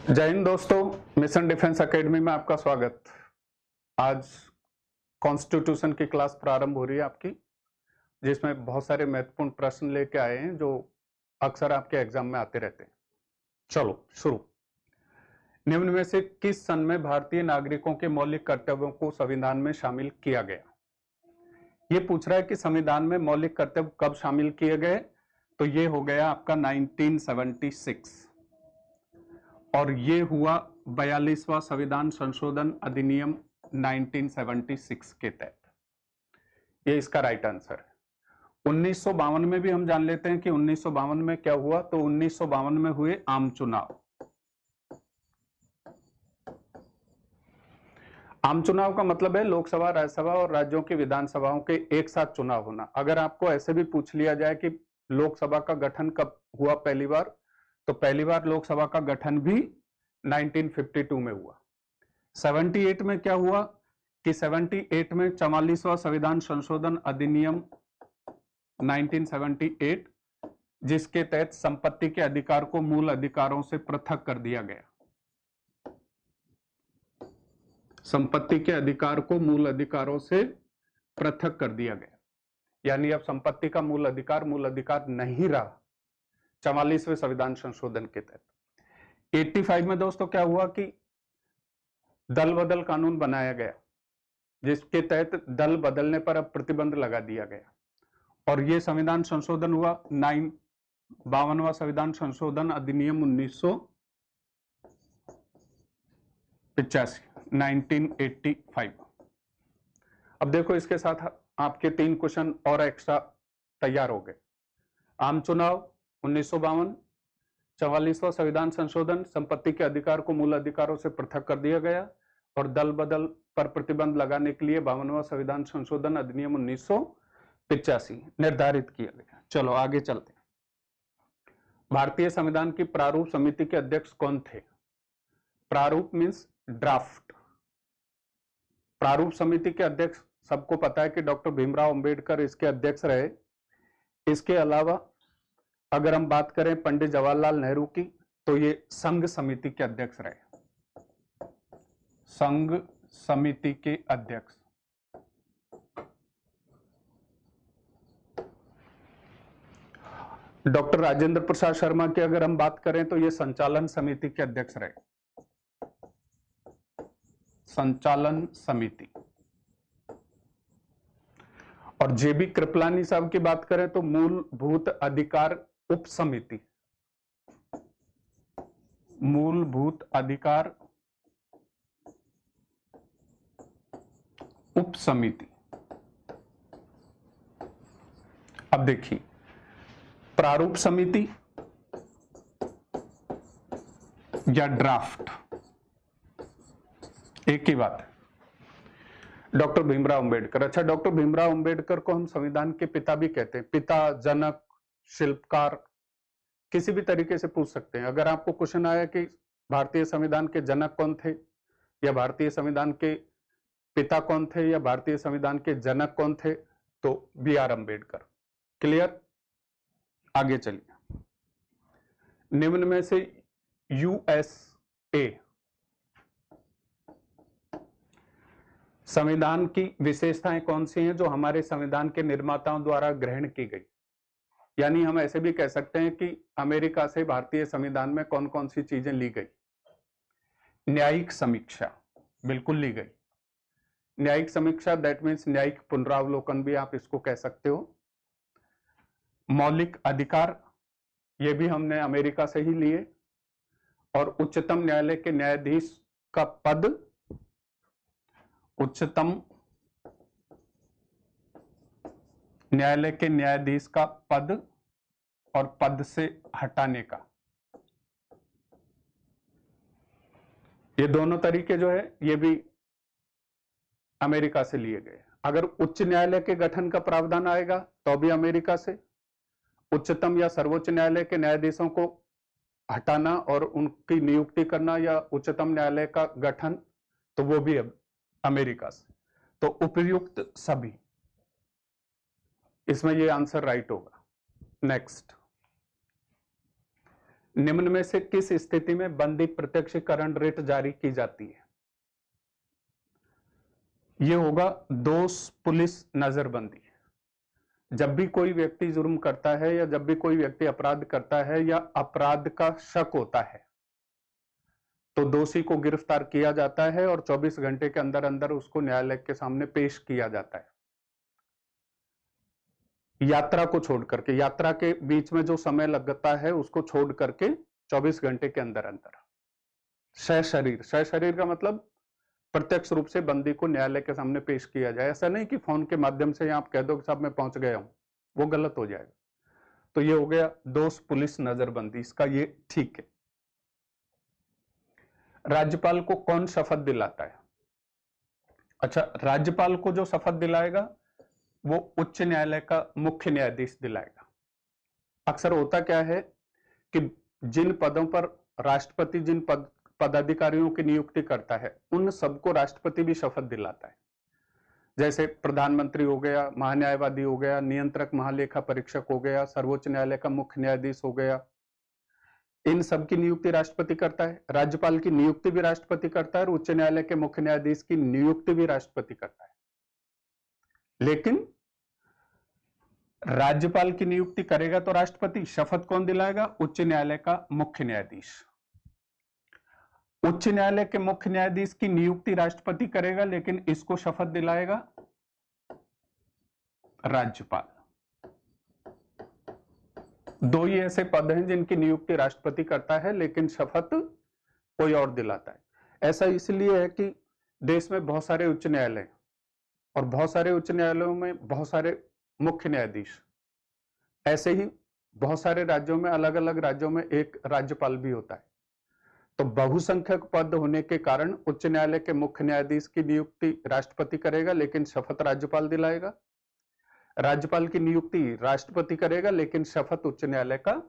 जय हिंद दोस्तों, mission defence academy में आपका स्वागत। आज कॉन्स्टिट्यूशन की क्लास प्रारंभ हो रही है आपकी, जिसमें बहुत सारे महत्वपूर्ण प्रश्न लेके आए हैं जो अक्सर आपके एग्जाम में आते रहते हैं। चलो शुरू। निम्न में से किस सन में भारतीय नागरिकों के मौलिक कर्तव्यों को संविधान में शामिल किया गया? ये पूछ रहा है कि संविधान में मौलिक कर्तव्य कब शामिल किए गए, तो ये हो गया आपका 1976 और ये हुआ 42वां संविधान संशोधन अधिनियम 1976 के तहत। ये इसका राइट आंसर है। 1952 में भी हम जान लेते हैं कि 1952 में क्या हुआ, तो 1952 में हुए आम चुनाव। आम चुनाव का मतलब है लोकसभा, राज्यसभा और राज्यों की विधानसभाओं के एक साथ चुनाव होना। अगर आपको ऐसे भी पूछ लिया जाए कि लोकसभा का गठन कब हुआ पहली बार, तो पहली बार लोकसभा का गठन भी 1952 में हुआ। 78 में क्या हुआ कि 78 में 44वां संविधान संशोधन अधिनियम 1978, जिसके तहत संपत्ति के अधिकार को मूल अधिकारों से पृथक कर दिया गया। संपत्ति के अधिकार को मूल अधिकारों से पृथक कर दिया गया, यानी अब संपत्ति का मूल अधिकार नहीं रहा 44वें संविधान संशोधन के तहत। 85 में दोस्तों क्या हुआ कि दल बदल कानून बनाया गया, जिसके तहत दल बदलने पर अब प्रतिबंध लगा दिया गया, और यह संविधान संशोधन हुआ 52वां संविधान संशोधन अधिनियम 1985। अब देखो, इसके साथ आपके 3 क्वेश्चन और एक्स्ट्रा तैयार हो गए। आम चुनाव 1952, 44वां संविधान संशोधन, संपत्ति के अधिकार को मूल अधिकारों से पृथक कर दिया गया, और दल बदल पर प्रतिबंध लगाने के लिए 52वां संविधान संशोधन अधिनियम 1985 निर्धारित किया गया। चलो आगे चलते हैं। भारतीय संविधान की प्रारूप समिति के अध्यक्ष कौन थे? प्रारूप मींस ड्राफ्ट। प्रारूप समिति के अध्यक्ष सबको पता है कि डॉक्टर भीमराव अंबेडकर इसके अध्यक्ष रहे। इसके अलावा अगर हम बात करें पंडित जवाहरलाल नेहरू की, तो ये संघ समिति के अध्यक्ष रहे। संघ समिति के अध्यक्ष। डॉक्टर राजेंद्र प्रसाद शर्मा की अगर हम बात करें तो ये संचालन समिति के अध्यक्ष रहे। संचालन समिति। और जेबी कृपलानी साहब की बात करें तो मूलभूत अधिकार उप समिति। मूलभूत अधिकार उप समिति। अब देखिए, प्रारूप समिति या ड्राफ्ट एक ही बात है। डॉक्टर भीमराव अंबेडकर। अच्छा, डॉक्टर भीमराव अंबेडकर को हम संविधान के पिता भी कहते हैं। पिता, जनक, शिल्पकार, किसी भी तरीके से पूछ सकते हैं। अगर आपको क्वेश्चन आया कि भारतीय संविधान के जनक कौन थे, या भारतीय संविधान के पिता कौन थे, या भारतीय संविधान के जनक कौन थे, तो बी.आर. अंबेडकर। क्लियर? आगे चलिए। निम्न में से यूएसए संविधान की विशेषताएं कौन सी हैं जो हमारे संविधान के निर्माताओं द्वारा ग्रहण की गई? यानी हम ऐसे भी कह सकते हैं कि अमेरिका से भारतीय संविधान में कौन कौन सी चीजें ली गई? न्यायिक समीक्षा बिल्कुल ली गई। न्यायिक समीक्षा दैट मीन्स न्यायिक पुनरावलोकन भी आप इसको कह सकते हो। मौलिक अधिकार, ये भी हमने अमेरिका से ही लिए। और उच्चतम न्यायालय के न्यायाधीश का पद, उच्चतम न्यायालय के न्यायाधीश का पद और पद से हटाने का, ये दोनों तरीके जो है ये भी अमेरिका से लिए गए। अगर उच्च न्यायालय के गठन का प्रावधान आएगा तो भी अमेरिका से। उच्चतम या सर्वोच्च न्यायालय के न्यायाधीशों को हटाना और उनकी नियुक्ति करना, या उच्चतम न्यायालय का गठन, तो वो भी अमेरिका से। तो उपयुक्त सभी, इसमें ये आंसर राइट होगा। नेक्स्ट, निम्न में से किस स्थिति में बंदी प्रत्यक्षीकरण रिट जारी की जाती है? यह होगा दोष पुलिस नजरबंदी। जब भी कोई व्यक्ति जुर्म करता है या जब भी कोई व्यक्ति अपराध करता है या अपराध का शक होता है तो दोषी को गिरफ्तार किया जाता है और 24 घंटे के अंदर अंदर उसको न्यायालय के सामने पेश किया जाता है। यात्रा को छोड़ करके, यात्रा के बीच में जो समय लगता है उसको छोड़ करके 24 घंटे के अंदर अंदर सशरीर, सशरीर का मतलब प्रत्यक्ष रूप से बंदी को न्यायालय के सामने पेश किया जाए। ऐसा नहीं कि फोन के माध्यम से आप कह दो कि साहब मैं पहुंच गया हूं, वो गलत हो जाएगा। तो ये हो गया दोष पुलिस नजरबंदी, इसका ये ठीक है। राज्यपाल को कौन शपथ दिलाता है? अच्छा, राज्यपाल को जो शपथ दिलाएगा वो उच्च न्यायालय का मुख्य न्यायाधीश दिलाएगा। अक्सर होता क्या है कि जिन पदों पर राष्ट्रपति जिन पदाधिकारियों की नियुक्ति करता है उन सबको राष्ट्रपति भी शपथ दिलाता है। जैसे प्रधानमंत्री हो गया, महान्यायवादी हो गया, नियंत्रक महालेखा परीक्षक हो गया, सर्वोच्च न्यायालय का मुख्य न्यायाधीश हो गया, इन सब की नियुक्ति राष्ट्रपति करता है। राज्यपाल की नियुक्ति भी राष्ट्रपति करता है और उच्च न्यायालय के मुख्य न्यायाधीश की नियुक्ति भी राष्ट्रपति करता है। लेकिन राज्यपाल की नियुक्ति करेगा तो राष्ट्रपति, शपथ कौन दिलाएगा? उच्च न्यायालय का मुख्य न्यायाधीश। उच्च न्यायालय के मुख्य न्यायाधीश की नियुक्ति राष्ट्रपति करेगा लेकिन इसको शपथ दिलाएगा राज्यपाल। दो ही ऐसे पद हैं जिनकी नियुक्ति राष्ट्रपति करता है लेकिन शपथ कोई और दिलाता है। ऐसा इसलिए है कि देश में बहुत सारे उच्च न्यायालय और बहुत सारे उच्च न्यायालयों में बहुत सारे मुख्य न्यायाधीश, ऐसे ही बहुत सारे राज्यों में, अलग अलग राज्यों में एक राज्यपाल भी होता है। तो बहुसंख्यक पद होने के कारण उच्च न्यायालय के मुख्य न्यायाधीश की नियुक्ति राष्ट्रपति करेगा लेकिन शपथ राज्यपाल दिलाएगा। राज्यपाल की नियुक्ति राष्ट्रपति करेगा लेकिन शपथ उच्च न्यायालय का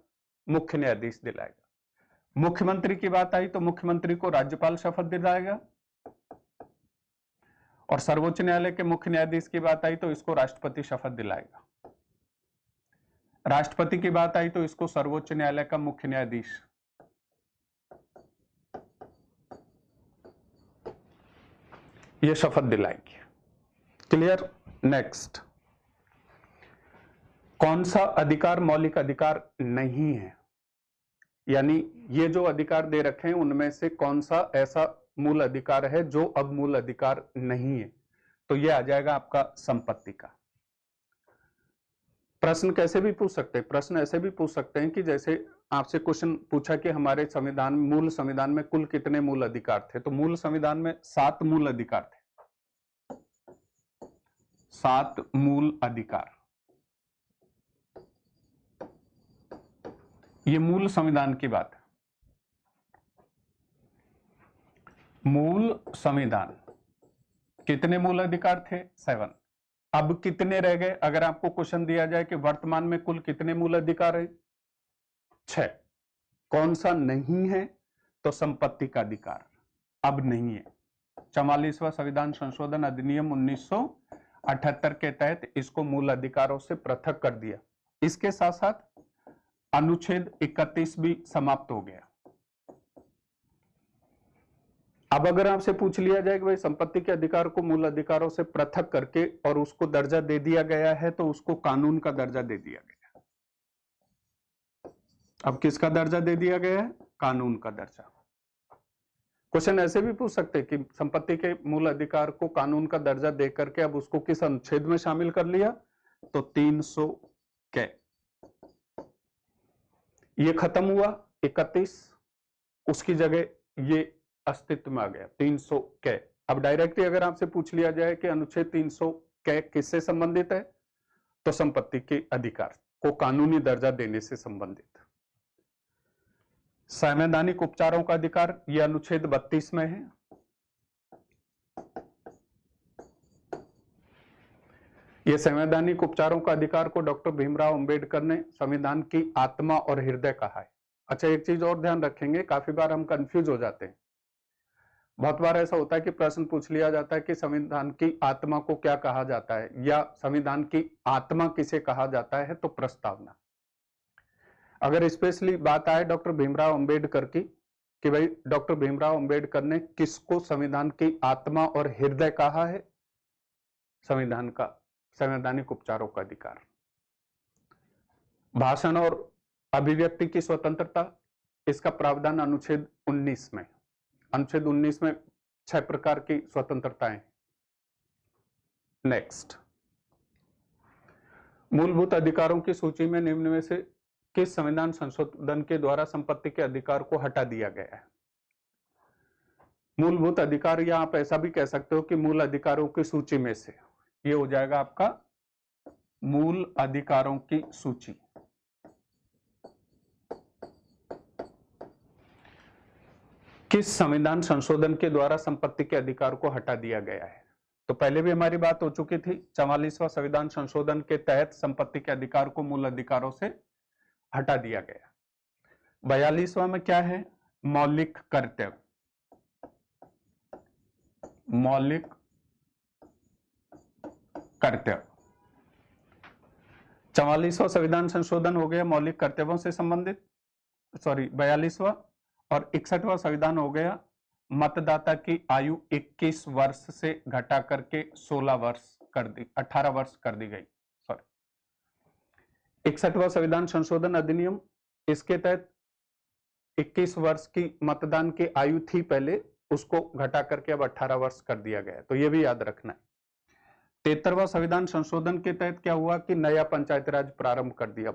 मुख्य न्यायाधीश दिलाएगा। मुख्यमंत्री की बात आई तो मुख्यमंत्री को राज्यपाल शपथ दिलाएगा और सर्वोच्च न्यायालय के मुख्य न्यायाधीश की बात आई तो इसको राष्ट्रपति शपथ दिलाएगा। राष्ट्रपति की बात आई तो इसको सर्वोच्च न्यायालय का मुख्य न्यायाधीश। ये शपथ दिलाएंगे। क्लियर? नेक्स्ट, कौन सा अधिकार मौलिक अधिकार नहीं है? यानी ये जो अधिकार दे रखे हैं उनमें से कौन सा ऐसा मूल अधिकार है जो अब मूल अधिकार नहीं है? तो ये आ जाएगा आपका संपत्ति का। प्रश्न कैसे भी पूछ सकते हैं, प्रश्न ऐसे भी पूछ सकते हैं कि जैसे आपसे क्वेश्चन पूछा कि हमारे संविधान, मूल संविधान में कुल कितने मूल अधिकार थे? तो मूल संविधान में 7 मूल अधिकार थे। 7 मूल अधिकार, ये मूल संविधान की बात है। मूल संविधान कितने मूल अधिकार थे? 7। अब कितने रह गए? अगर आपको क्वेश्चन दिया जाए कि वर्तमान में कुल कितने मूल अधिकार है? 6। कौन सा नहीं है? तो संपत्ति का अधिकार अब नहीं है। 44वां संविधान संशोधन अधिनियम 1978 के तहत इसको मूल अधिकारों से पृथक कर दिया। इसके साथ साथ अनुच्छेद 31 भी समाप्त हो गया। अब अगर आपसे पूछ लिया जाए कि भाई संपत्ति के अधिकार को मूल अधिकारों से पृथक करके और उसको दर्जा दे दिया गया है तो उसको कानून का दर्जा दे दिया गया। अब किसका दर्जा दे दिया गया है? कानून का दर्जा। क्वेश्चन ऐसे भी पूछ सकते हैं कि संपत्ति के मूल अधिकार को कानून का दर्जा दे करके अब उसको किस अनुच्छेद में शामिल कर लिया? तो 300 के। ये खत्म हुआ 31, उसकी जगह ये अस्तित्व में आ गया 300 के। अब डायरेक्टली अगर आपसे पूछ लिया जाए कि अनुच्छेद 300 के किससे संबंधित है? तो संपत्ति के अधिकार को कानूनी दर्जा देने से संबंधित। संवैधानिक उपचारों का अधिकार, यह अनुच्छेद 32 में है। यह संवैधानिक उपचारों का अधिकार को डॉक्टर भीमराव अंबेडकर ने संविधान की आत्मा और हृदय कहा है। अच्छा, एक चीज और ध्यान रखेंगे, काफी बार हम कंफ्यूज हो जाते हैं। बहुत बार ऐसा होता है कि प्रश्न पूछ लिया जाता है कि संविधान की आत्मा को क्या कहा जाता है या संविधान की आत्मा किसे कहा जाता है? तो प्रस्तावना। अगर स्पेशली बात आए डॉक्टर भीमराव अंबेडकर की कि भाई डॉक्टर भीमराव अंबेडकर ने किसको संविधान की आत्मा और हृदय कहा है, संविधान का संवैधानिक उपचारों का अधिकार, भाषण और अभिव्यक्ति की स्वतंत्रता, इसका प्रावधान अनुच्छेद 19 में। अनुच्छेद 19 में 6 प्रकार की स्वतंत्रताएं। नेक्स्ट, मूलभूत अधिकारों की सूची में निम्न में से किस संविधान संशोधन के द्वारा संपत्ति के अधिकार को हटा दिया गया है? मूलभूत अधिकार, या आप ऐसा भी कह सकते हो कि मूल अधिकारों की सूची में से, ये हो जाएगा आपका मूल अधिकारों की सूची। किस संविधान संशोधन के द्वारा संपत्ति के अधिकार को हटा दिया गया है? तो पहले भी हमारी बात हो चुकी थी, 44वां संविधान संशोधन के तहत संपत्ति के अधिकार को मूल अधिकारों से हटा दिया गया। 42वां में क्या है? मौलिक कर्तव्य। मौलिक कर्तव्य। 44वां संविधान संशोधन हो गया मौलिक कर्तव्यों से संबंधित, 42वां, और 61वां संविधान हो गया मतदाता की आयु 21 वर्ष से घटा करके 16 वर्ष कर दी, 18 वर्ष कर दी गई। 61वां संविधान संशोधन अधिनियम, इसके तहत 21 वर्ष की मतदान की आयु थी पहले, उसको घटा करके अब 18 वर्ष कर दिया गया, तो यह भी याद रखना है। 73वां संविधान संशोधन के तहत क्या हुआ कि नया पंचायती राज प्रारंभ कर दिया।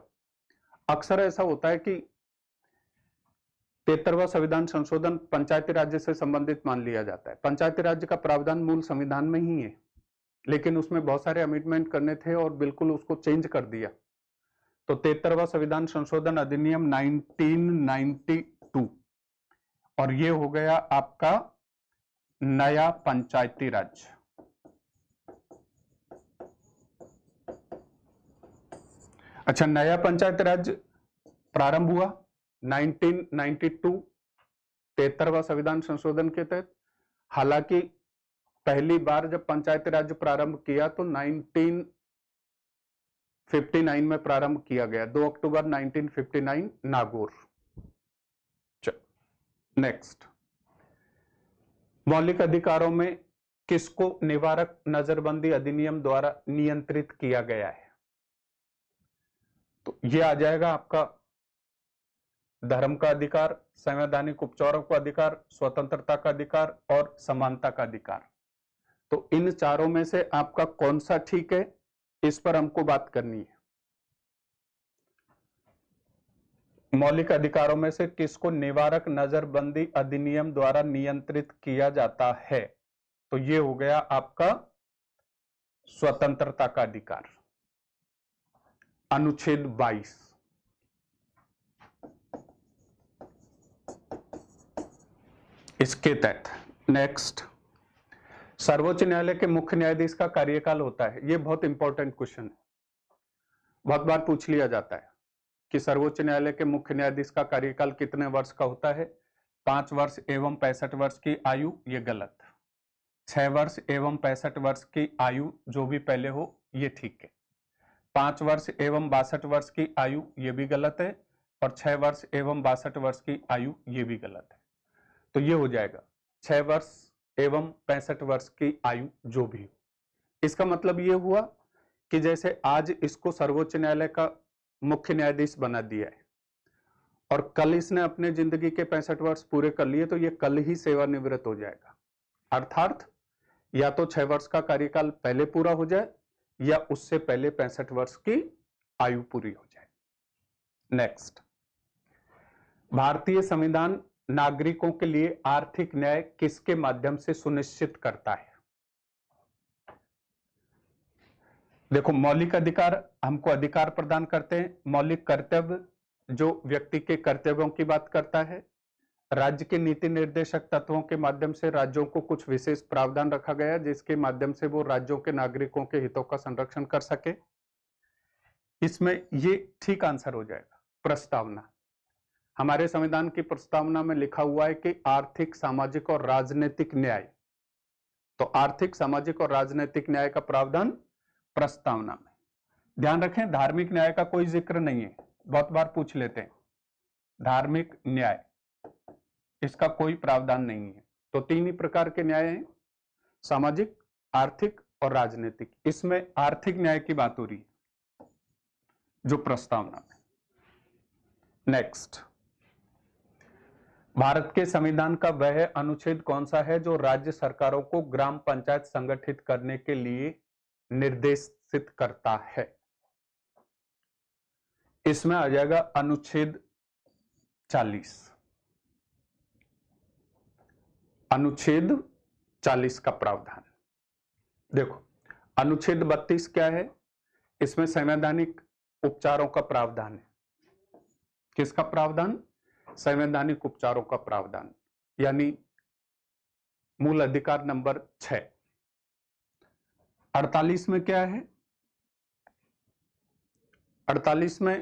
अक्सर ऐसा होता है कि 73वां संविधान संशोधन पंचायती राज्य से संबंधित मान लिया जाता है। पंचायती राज्य का प्रावधान मूल संविधान में ही है, लेकिन उसमें बहुत सारे अमेंडमेंट करने थे और बिल्कुल उसको चेंज कर दिया। तो 73वां संविधान संशोधन अधिनियम 1992, और ये हो गया आपका नया पंचायती राज। अच्छा, नया पंचायती राज प्रारंभ हुआ 1992 73वां संविधान संशोधन के तहत। हालांकि पहली बार जब पंचायती राज प्रारंभ किया तो 1959 में प्रारंभ किया गया, 2 अक्टूबर 1959 नागौर। नेक्स्ट, मौलिक अधिकारों में किसको निवारक नजरबंदी अधिनियम द्वारा नियंत्रित किया गया है? तो यह आ जाएगा आपका धर्म का अधिकार, संवैधानिक उपचारों का अधिकार, स्वतंत्रता का अधिकार और समानता का अधिकार। तो इन चारों में से आपका कौन सा ठीक है, इस पर हमको बात करनी है। मौलिक अधिकारों में से किसको निवारक नजरबंदी अधिनियम द्वारा नियंत्रित किया जाता है? तो यह हो गया आपका स्वतंत्रता का अधिकार, अनुच्छेद 22। इसके तहत। नेक्स्ट, सर्वोच्च न्यायालय के मुख्य न्यायाधीश का कार्यकाल होता है, यह बहुत इंपॉर्टेंट क्वेश्चन है, बहुत बार पूछ लिया जाता है कि सर्वोच्च न्यायालय के मुख्य न्यायाधीश का कार्यकाल कितने वर्ष का होता है? 5 वर्ष एवं 65 वर्ष की आयु, ये गलत। 6 वर्ष एवं 65 वर्ष की आयु जो भी पहले हो, ये ठीक है। 5 वर्ष एवं 62 वर्ष की आयु, ये भी गलत है, और 6 वर्ष एवं 62 वर्ष की आयु, ये भी गलत है। तो ये हो जाएगा 6 वर्ष एवं 65 वर्ष की आयु जो भी हो। इसका मतलब ये हुआ कि जैसे आज इसको सर्वोच्च न्यायालय का मुख्य न्यायाधीश बना दिया है और कल इसने अपने जिंदगी के 65 वर्ष पूरे कर लिए, तो ये कल ही सेवानिवृत्त हो जाएगा। अर्थात या तो 6 वर्ष का कार्यकाल पहले पूरा हो जाए या उससे पहले 65 वर्ष की आयु पूरी हो जाए। नेक्स्ट, भारतीय संविधान नागरिकों के लिए आर्थिक न्याय किसके माध्यम से सुनिश्चित करता है? देखो, मौलिक अधिकार हमको अधिकार प्रदान करते हैं, मौलिक कर्तव्य जो व्यक्ति के कर्तव्यों की बात करता है, राज्य के नीति निर्देशक तत्वों के माध्यम से राज्यों को कुछ विशेष प्रावधान रखा गया जिसके माध्यम से वो राज्यों के नागरिकों के हितों का संरक्षण कर सके। इसमें ये ठीक आंसर हो जाएगा प्रस्तावना। हमारे संविधान की प्रस्तावना में लिखा हुआ है कि आर्थिक, सामाजिक और राजनीतिक न्याय। तो आर्थिक, सामाजिक और राजनीतिक न्याय का प्रावधान प्रस्तावना में। ध्यान रखें, धार्मिक न्याय का कोई जिक्र नहीं है, बहुत बार पूछ लेते हैं धार्मिक न्याय, इसका कोई प्रावधान नहीं है। तो तीन ही प्रकार के न्याय हैं, सामाजिक, आर्थिक और राजनीतिक। इसमें आर्थिक न्याय की बात हो रही है जो प्रस्तावना में। नेक्स्ट, भारत के संविधान का वह अनुच्छेद कौन सा है जो राज्य सरकारों को ग्राम पंचायत संगठित करने के लिए निर्देशित करता है? इसमें आ जाएगा अनुच्छेद 40। अनुच्छेद 40 का प्रावधान देखो। अनुच्छेद 32 क्या है? इसमें संवैधानिक उपचारों का प्रावधान है। किसका प्रावधान? संवैधानिक उपचारों का प्रावधान, यानी मूल अधिकार नंबर 6। 48 में क्या है? 48 में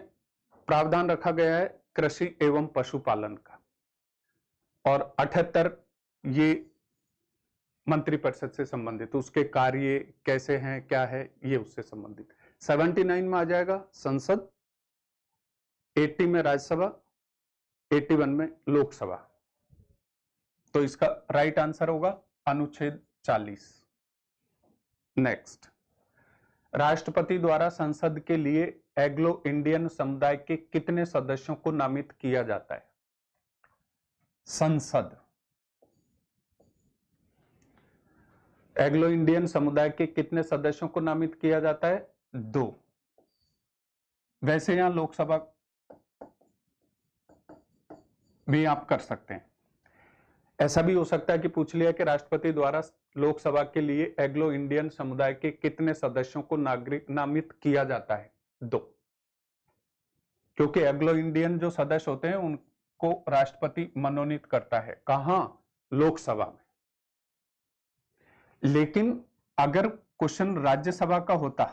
प्रावधान रखा गया है कृषि एवं पशुपालन का, और 78 ये मंत्रिपरिषद से संबंधित, उसके कार्य कैसे हैं, क्या है, ये उससे संबंधित। 79 में आ जाएगा संसद, 80 में राज्यसभा, 81 में लोकसभा। तो इसका राइट आंसर होगा अनुच्छेद 40। नेक्स्ट, राष्ट्रपति द्वारा संसद के लिए एंग्लो इंडियन समुदाय के कितने सदस्यों को नामित किया जाता है? संसद, एंग्लो इंडियन समुदाय के कितने सदस्यों को नामित किया जाता है? 2। वैसे यहां लोकसभा भी आप कर सकते हैं। ऐसा भी हो सकता है कि पूछ लिया कि राष्ट्रपति द्वारा लोकसभा के लिए एंग्लो इंडियन समुदाय के कितने सदस्यों को नामित किया जाता है? 2, क्योंकि एंग्लो इंडियन जो सदस्य होते हैं उनको राष्ट्रपति मनोनीत करता है। कहां? लोकसभा में। लेकिन अगर क्वेश्चन राज्यसभा का होता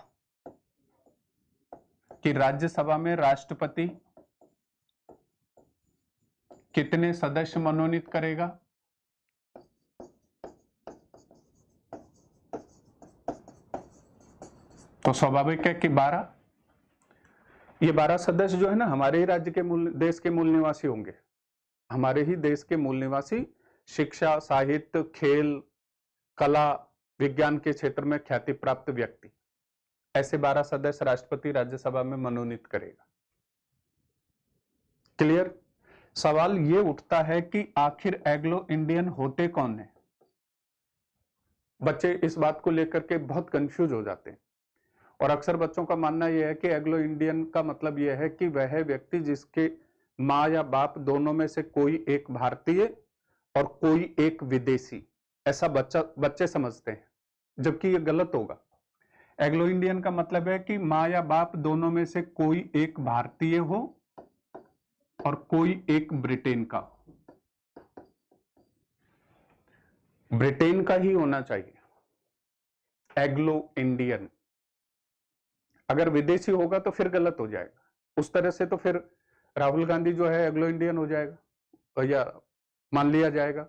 कि राज्यसभा में राष्ट्रपति कितने सदस्य मनोनीत करेगा, तो स्वाभाविक है कि 12। ये 12 सदस्य जो है ना, हमारे ही राज्य के देश के मूल निवासी होंगे। हमारे ही देश के मूल निवासी, शिक्षा, साहित्य, खेल, कला, विज्ञान के क्षेत्र में ख्याति प्राप्त व्यक्ति, ऐसे 12 सदस्य राष्ट्रपति राज्यसभा में मनोनीत करेगा। क्लियर? सवाल ये उठता है कि आखिर एंग्लो इंडियन होते कौन है? बच्चे इस बात को लेकर के बहुत कंफ्यूज हो जाते हैं, और अक्सर बच्चों का मानना यह है कि एंग्लो इंडियन का मतलब यह है कि वह व्यक्ति जिसके माँ या बाप दोनों में से कोई एक भारतीय और कोई एक विदेशी, ऐसा बच्चे समझते हैं, जबकि यह गलत होगा। एंग्लो इंडियन का मतलब है कि माँ या बाप दोनों में से कोई एक भारतीय हो और कोई एक ब्रिटेन का हो। ब्रिटेन का ही होना चाहिए एंग्लो इंडियन। अगर विदेशी होगा तो फिर गलत हो जाएगा। उस तरह से तो फिर राहुल गांधी जो है एंग्लो इंडियन हो जाएगा, या मान लिया जाएगा,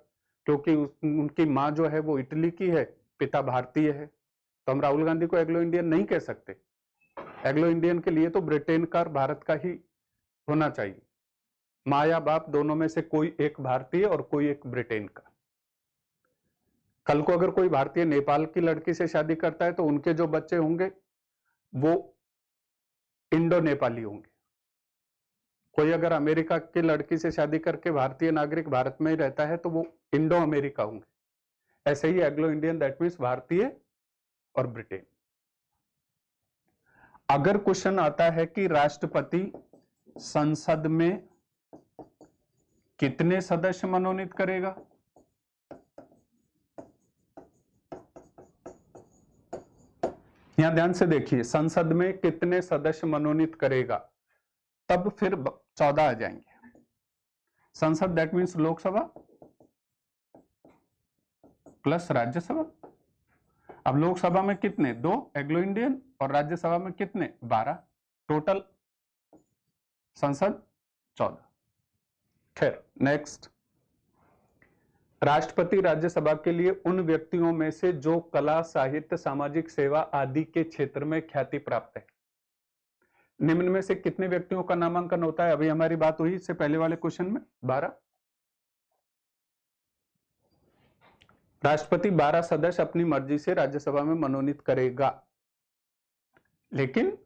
क्योंकि उनकी माँ जो है वो इटली की है, पिता भारतीय है। तो हम राहुल गांधी को एंग्लो इंडियन नहीं कह सकते। एंग्लो इंडियन के लिए तो ब्रिटेन का, भारत का ही होना चाहिए। माँ या बाप दोनों में से कोई एक भारतीय और कोई एक ब्रिटेन का। कल को अगर कोई भारतीय नेपाल की लड़की से शादी करता है तो उनके जो बच्चे होंगे वो इंडो नेपाली होंगे। कोई अगर अमेरिका की लड़की से शादी करके भारतीय नागरिक भारत में ही रहता है तो वो इंडो अमेरिका होंगे। ऐसे ही एंग्लो इंडियन दैट मीन्स भारतीय और ब्रिटेन। अगर क्वेश्चन आता है कि राष्ट्रपति संसद में कितने सदस्य मनोनीत करेगा, यहां ध्यान से देखिए, संसद में कितने सदस्य मनोनीत करेगा, तब फिर 14 आ जाएंगे। संसद that means Lok Sabha plus Rajya Sabha. अब लोकसभा में कितने? 2 एंग्लो इंडियन, और राज्यसभा में कितने? 12। टोटल संसद 14। खैर, नेक्स्ट, राष्ट्रपति राज्यसभा के लिए उन व्यक्तियों में से जो कला, साहित्य, सामाजिक सेवा आदि के क्षेत्र में ख्याति प्राप्त है, निम्न में से कितने व्यक्तियों का नामांकन होता है? अभी हमारी बात हुई इससे पहले वाले क्वेश्चन में 12। राष्ट्रपति 12 सदस्य अपनी मर्जी से राज्यसभा में मनोनीत करेगा, लेकिन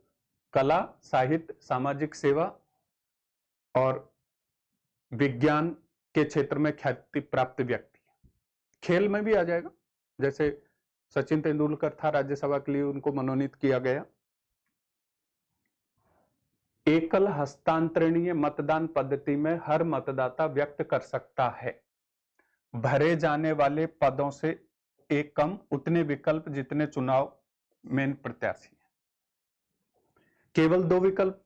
कला, साहित्य, सामाजिक सेवा और विज्ञान के क्षेत्र में ख्याति प्राप्त व्यक्ति, खेल में भी आ जाएगा, जैसे सचिन तेंदुलकर था राज्यसभा के लिए, उनको मनोनीत किया गया। एकल हस्तांतरणीय मतदान पद्धति में हर मतदाता व्यक्त कर सकता है भरे जाने वाले पदों से एक कम उतने विकल्प जितने चुनाव में प्रत्याशी हैं। केवल 2 विकल्प,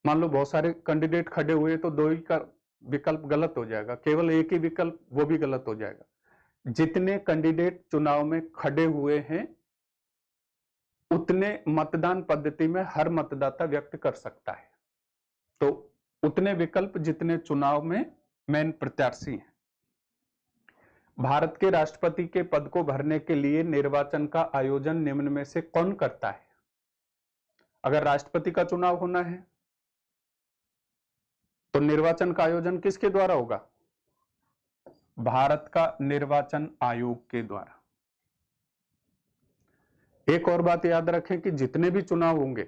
मान लो बहुत सारे कैंडिडेट खड़े हुए तो 2 ही का विकल्प गलत हो जाएगा, केवल एक ही विकल्प वो भी गलत हो जाएगा। जितने कैंडिडेट चुनाव में खड़े हुए हैं उतने मतदान पद्धति में हर मतदाता व्यक्त कर सकता है, तो उतने विकल्प जितने चुनाव में मेन प्रत्याशी हैं। भारत के राष्ट्रपति के पद को भरने के लिए निर्वाचन का आयोजन निम्न में से कौन करता है? अगर राष्ट्रपति का चुनाव होना है तो निर्वाचन का आयोजन किसके द्वारा होगा? भारत का निर्वाचन आयोग के द्वारा। एक और बात याद रखें कि जितने भी चुनाव होंगे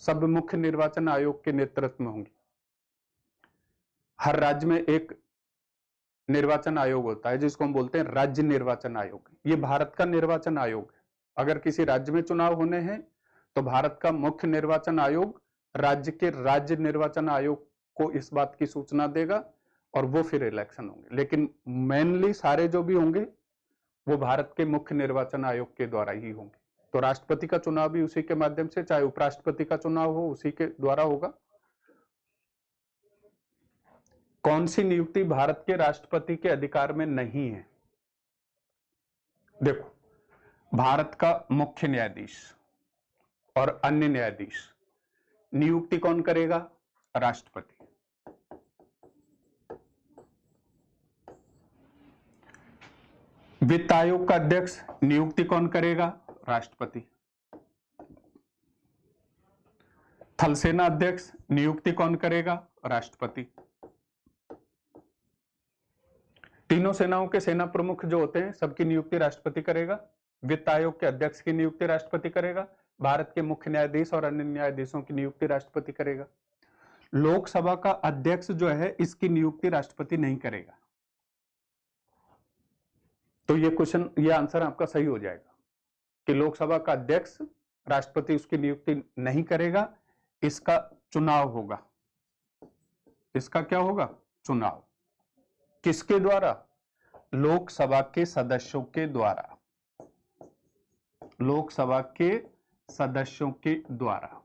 सब मुख्य निर्वाचन आयोग के नेतृत्व में होंगे। हर राज्य में एक निर्वाचन आयोग होता है जिसको हम बोलते हैं राज्य निर्वाचन आयोग। ये भारत का निर्वाचन आयोग है। अगर किसी राज्य में चुनाव होने हैं तो भारत का मुख्य निर्वाचन आयोग राज्य के राज्य निर्वाचन आयोग को इस बात की सूचना देगा और वो फिर इलेक्शन होंगे। लेकिन मेनली सारे जो भी होंगे वो भारत के मुख्य निर्वाचन आयोग के द्वारा ही होंगे। तो राष्ट्रपति का चुनाव भी उसी के माध्यम से, चाहे उपराष्ट्रपति का चुनाव हो उसी के द्वारा होगा। कौन सी नियुक्ति भारत के राष्ट्रपति के अधिकार में नहीं है? देखो, भारत का मुख्य न्यायाधीश और अन्य न्यायाधीश नियुक्ति कौन करेगा? राष्ट्रपति। वित्त आयोग का अध्यक्ष नियुक्ति कौन करेगा? राष्ट्रपति। थल सेना अध्यक्ष नियुक्ति कौन करेगा? राष्ट्रपति। तीनों सेनाओं के सेना प्रमुख जो होते हैं सबकी नियुक्ति राष्ट्रपति करेगा। वित्त आयोग के अध्यक्ष की नियुक्ति राष्ट्रपति करेगा। भारत के मुख्य न्यायाधीश और अन्य न्यायाधीशों की नियुक्ति राष्ट्रपति करेगा। लोकसभा का अध्यक्ष जो है इसकी नियुक्ति राष्ट्रपति नहीं करेगा। तो ये क्वेश्चन, ये आंसर आपका सही हो जाएगा कि लोकसभा का अध्यक्ष राष्ट्रपति उसकी नियुक्ति नहीं करेगा, इसका चुनाव होगा। इसका क्या होगा? चुनाव। किसके द्वारा? लोकसभा के सदस्यों के द्वारा। लोकसभा के सदस्यों के द्वारा।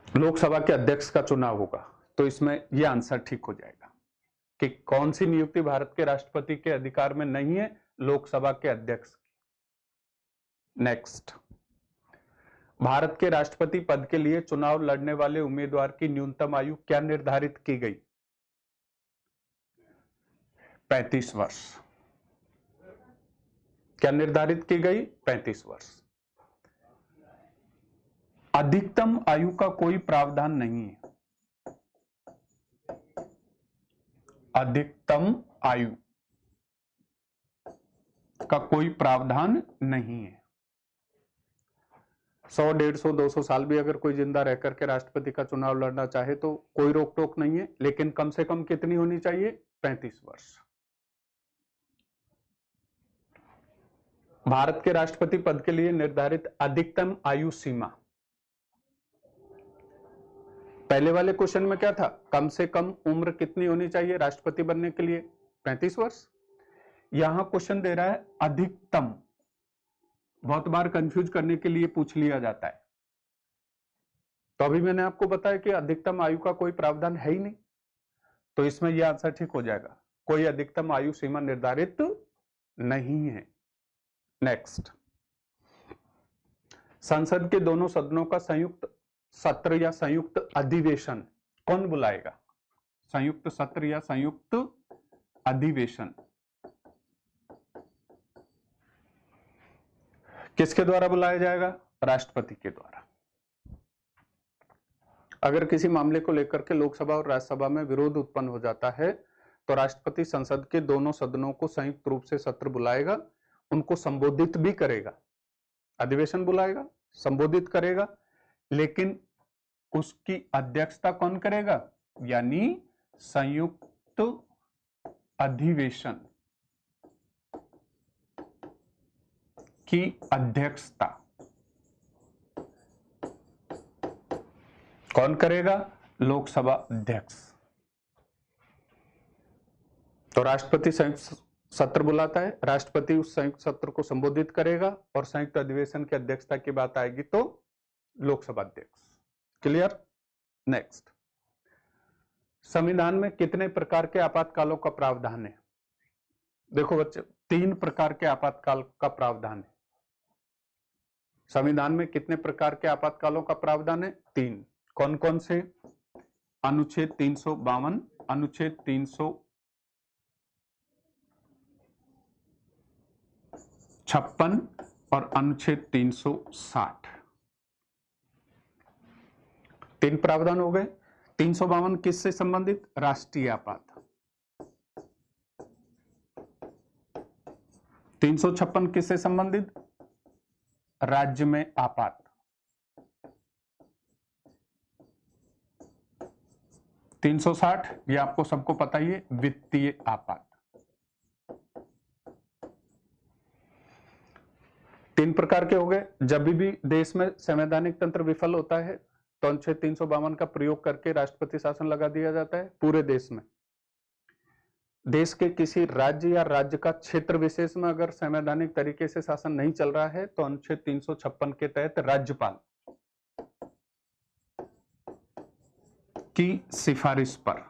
लोकसभा के अध्यक्ष का चुनाव होगा। तो इसमें यह आंसर ठीक हो जाएगा कि कौन सी नियुक्ति भारत के राष्ट्रपति के अधिकार में नहीं है? लोकसभा के अध्यक्ष की। नेक्स्ट, भारत के राष्ट्रपति पद के लिए चुनाव लड़ने वाले उम्मीदवार की न्यूनतम आयु क्या निर्धारित की गई? 35 वर्ष। क्या निर्धारित की गई? 35 वर्ष। अधिकतम आयु का कोई प्रावधान नहीं है। अधिकतम आयु का कोई प्रावधान नहीं है। 100, 150, 200 साल भी अगर कोई जिंदा रह करके राष्ट्रपति का चुनाव लड़ना चाहे तो कोई रोक टोक नहीं है, लेकिन कम से कम कितनी होनी चाहिए? 35 वर्ष। भारत के राष्ट्रपति पद के लिए निर्धारित अधिकतम आयु सीमा, पहले वाले क्वेश्चन में क्या था? कम से कम उम्र कितनी होनी चाहिए राष्ट्रपति बनने के लिए? 35 वर्ष। यहां क्वेश्चन दे रहा है अधिकतम। बहुत बार कंफ्यूज करने के लिए पूछ लिया जाता है। तो अभी मैंने आपको बताया कि अधिकतम आयु का कोई प्रावधान है ही नहीं, तो इसमें यह आंसर ठीक हो जाएगा। कोई अधिकतम आयु सीमा निर्धारित नहीं है। नेक्स्ट, संसद के दोनों सदनों का संयुक्त सत्र या संयुक्त अधिवेशन कौन बुलाएगा? संयुक्त सत्र या संयुक्त अधिवेशन किसके द्वारा बुलाया जाएगा? राष्ट्रपति के द्वारा। अगर किसी मामले को लेकर के लोकसभा और राज्यसभा में विरोध उत्पन्न हो जाता है तो राष्ट्रपति संसद के दोनों सदनों को संयुक्त रूप से सत्र बुलाएगा, उनको संबोधित भी करेगा, अधिवेशन बुलाएगा, संबोधित करेगा, लेकिन उसकी अध्यक्षता कौन करेगा? यानी संयुक्त अधिवेशन की अध्यक्षता कौन करेगा? लोकसभा अध्यक्ष। तो राष्ट्रपति संयुक्त सत्र बुलाता है, राष्ट्रपति उस संयुक्त सत्र को संबोधित करेगा और संयुक्त अधिवेशन की अध्यक्षता की बात आएगी तो लोकसभा अध्यक्ष। क्लियर? नेक्स्ट, संविधान में कितने प्रकार के आपातकालों का प्रावधान है? देखो बच्चे, 3 प्रकार के आपातकाल का प्रावधान है। संविधान में कितने प्रकार के आपातकालों का प्रावधान है? 3। कौन कौन से? अनुच्छेद 352, अनुच्छेद 356 और अनुच्छेद 360। 3 प्रावधान हो गए। 352 किससे संबंधित? राष्ट्रीय आपात। 356 किससे संबंधित? राज्य में आपात। 360 ये आपको सबको पता ही है, वित्तीय आपात। 3 प्रकार के हो गए। जब भी देश में संवैधानिक तंत्र विफल होता है तो अनुच्छेद 352 का प्रयोग करके राष्ट्रपति शासन लगा दिया जाता है पूरे देश में। देश के किसी राज्य या राज्य का क्षेत्र विशेष में अगर संवैधानिक तरीके से शासन नहीं चल रहा है तो अनुच्छेद 356 के तहत राज्यपाल की सिफारिश पर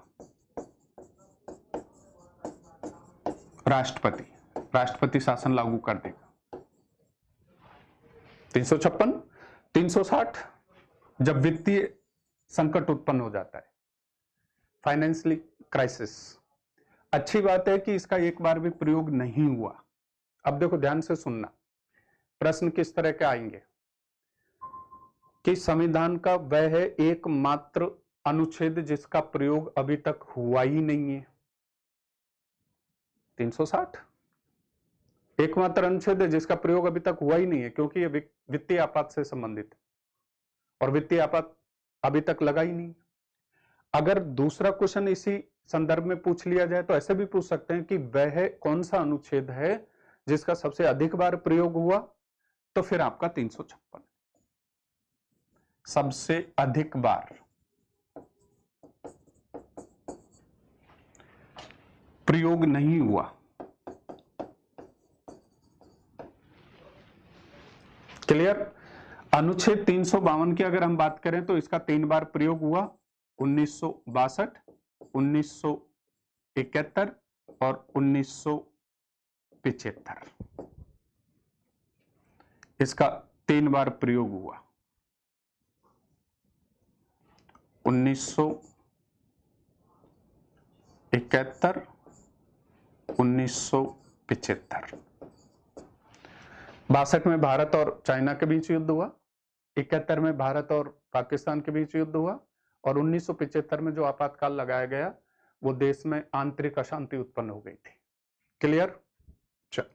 राष्ट्रपति शासन लागू कर देगा। 356, 360 जब वित्तीय संकट उत्पन्न हो जाता है, फाइनेंशियल क्राइसिस। अच्छी बात है कि इसका एक बार भी प्रयोग नहीं हुआ। अब देखो ध्यान से सुनना, प्रश्न किस तरह के आएंगे कि संविधान का वह है एकमात्र अनुच्छेद जिसका प्रयोग अभी तक हुआ ही नहीं है। 360 एकमात्र अनुच्छेद है जिसका प्रयोग अभी तक हुआ ही नहीं है, क्योंकि यह वित्तीय आपात से संबंधित है और वित्तीय आपात अभी तक लगा ही नहीं। अगर दूसरा क्वेश्चन इसी संदर्भ में पूछ लिया जाए तो ऐसे भी पूछ सकते हैं कि वह कौन सा अनुच्छेद है जिसका सबसे अधिक बार प्रयोग हुआ, तो फिर आपका 356 सबसे अधिक बार प्रयोग नहीं हुआ। क्लियर? अनुच्छेद 352 की अगर हम बात करें तो इसका 3 बार प्रयोग हुआ, 1962, 1971 और 1975। इसका 3 बार प्रयोग हुआ, 1971, 1975। 62 में भारत और चाइना के बीच युद्ध हुआ, 71 में भारत और पाकिस्तान के बीच युद्ध हुआ और 1975 में जो आपातकाल लगाया गया वो देश में आंतरिक अशांति उत्पन्न हो गई थी। क्लियर? चल,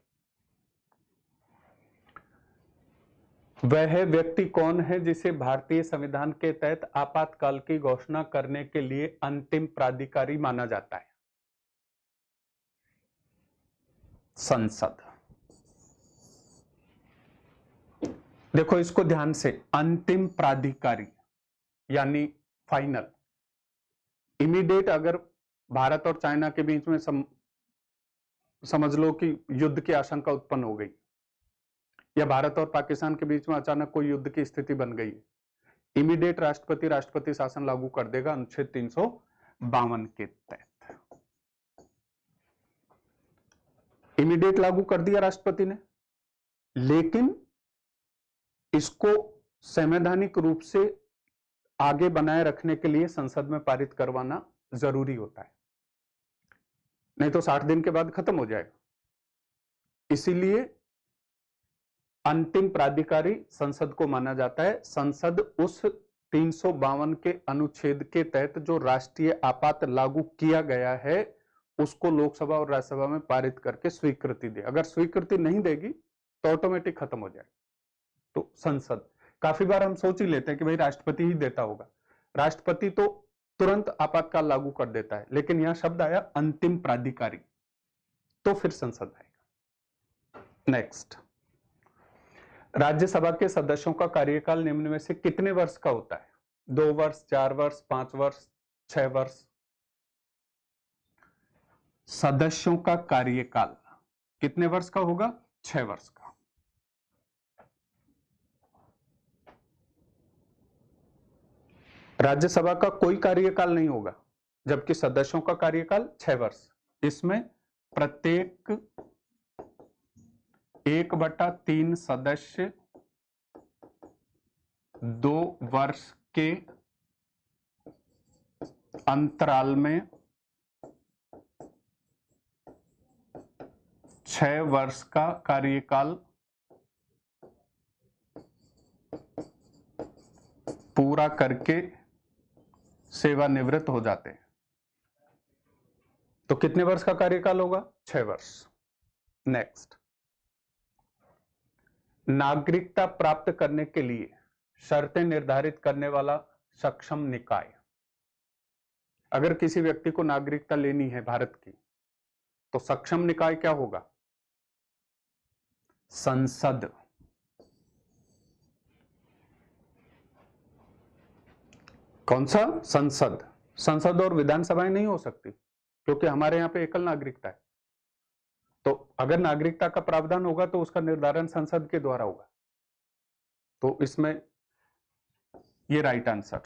वह व्यक्ति कौन है जिसे भारतीय संविधान के तहत आपातकाल की घोषणा करने के लिए अंतिम प्राधिकारी माना जाता है? संसद। देखो इसको ध्यान से, अंतिम प्राधिकारी यानी फाइनल। इमीडिएट अगर भारत और चाइना के बीच में समझ लो कि युद्ध की आशंका उत्पन्न हो गई या भारत और पाकिस्तान के बीच में अचानक कोई युद्ध की स्थिति बन गई, इमीडिएट राष्ट्रपति शासन लागू कर देगा अनुच्छेद 352 के तहत। इमीडिएट लागू कर दिया राष्ट्रपति ने, लेकिन इसको संवैधानिक रूप से आगे बनाए रखने के लिए संसद में पारित करवाना जरूरी होता है, नहीं तो 60 दिन के बाद खत्म हो जाएगा। इसीलिए अंतिम प्राधिकारी संसद को माना जाता है। संसद उस 352 के अनुच्छेद के तहत जो राष्ट्रीय आपात लागू किया गया है उसको लोकसभा और राज्यसभा में पारित करके स्वीकृति दे। अगर स्वीकृति नहीं देगी तो ऑटोमेटिक खत्म हो जाएगा। तो संसद, काफी बार हम सोच ही लेते हैं कि भाई राष्ट्रपति ही देता होगा। राष्ट्रपति तो तुरंत आपातकाल लागू कर देता है, लेकिन यहां शब्द आया अंतिम प्राधिकारी, तो फिर संसद आएगा। नेक्स्ट, राज्यसभा के सदस्यों का कार्यकाल निम्न में से कितने वर्ष का होता है? 2 वर्ष, 4 वर्ष, 5 वर्ष, 6 वर्ष? सदस्यों का कार्यकाल कितने वर्ष का होगा? 6 वर्ष का। राज्यसभा का कोई कार्यकाल नहीं होगा, जबकि सदस्यों का कार्यकाल 6 वर्ष। इसमें प्रत्येक 1/3 सदस्य 2 वर्ष के अंतराल में 6 वर्ष का कार्यकाल पूरा करके सेवानिवृत्त हो जाते हैं। तो कितने वर्ष का कार्यकाल होगा? 6 वर्ष। नेक्स्ट, नागरिकता प्राप्त करने के लिए शर्तें निर्धारित करने वाला सक्षम निकाय। अगर किसी व्यक्ति को नागरिकता लेनी है भारत की, तो सक्षम निकाय क्या होगा? संसद। कौन सा? संसद। संसद और विधानसभाएं नहीं हो सकती, क्योंकि हमारे यहां पे एकल नागरिकता है। तो अगर नागरिकता का प्रावधान होगा तो उसका निर्धारण संसद के द्वारा होगा। तो इसमें ये राइट आंसर।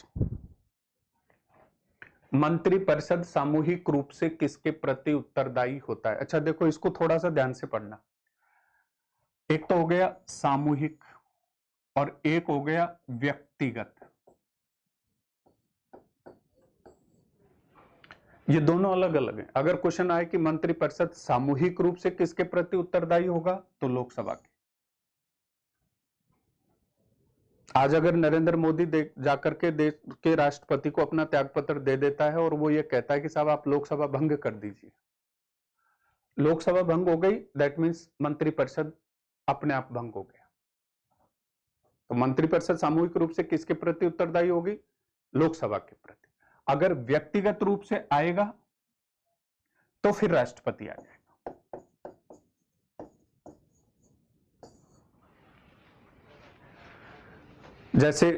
मंत्रिपरिषद सामूहिक रूप से किसके प्रति उत्तरदायी होता है? अच्छा देखो, इसको थोड़ा सा ध्यान से पढ़ना। एक तो हो गया सामूहिक और एक हो गया व्यक्तिगत। ये दोनों अलग अलग हैं। अगर क्वेश्चन आए कि मंत्रिपरिषद सामूहिक रूप से किसके प्रति उत्तरदायी होगा, तो लोकसभा के। आज अगर नरेंद्र मोदी जाकर के देश के राष्ट्रपति को अपना त्यागपत्र दे देता है और वो ये कहता है कि साहब आप लोकसभा भंग कर दीजिए, लोकसभा भंग हो गई, दैट मीन्स मंत्रिपरिषद अपने आप भंग हो गया। तो मंत्रिपरिषद सामूहिक रूप से किसके प्रति उत्तरदायी होगी? लोकसभा के प्रति। अगर व्यक्तिगत रूप से आएगा तो फिर राष्ट्रपति आ जाएगा। जैसे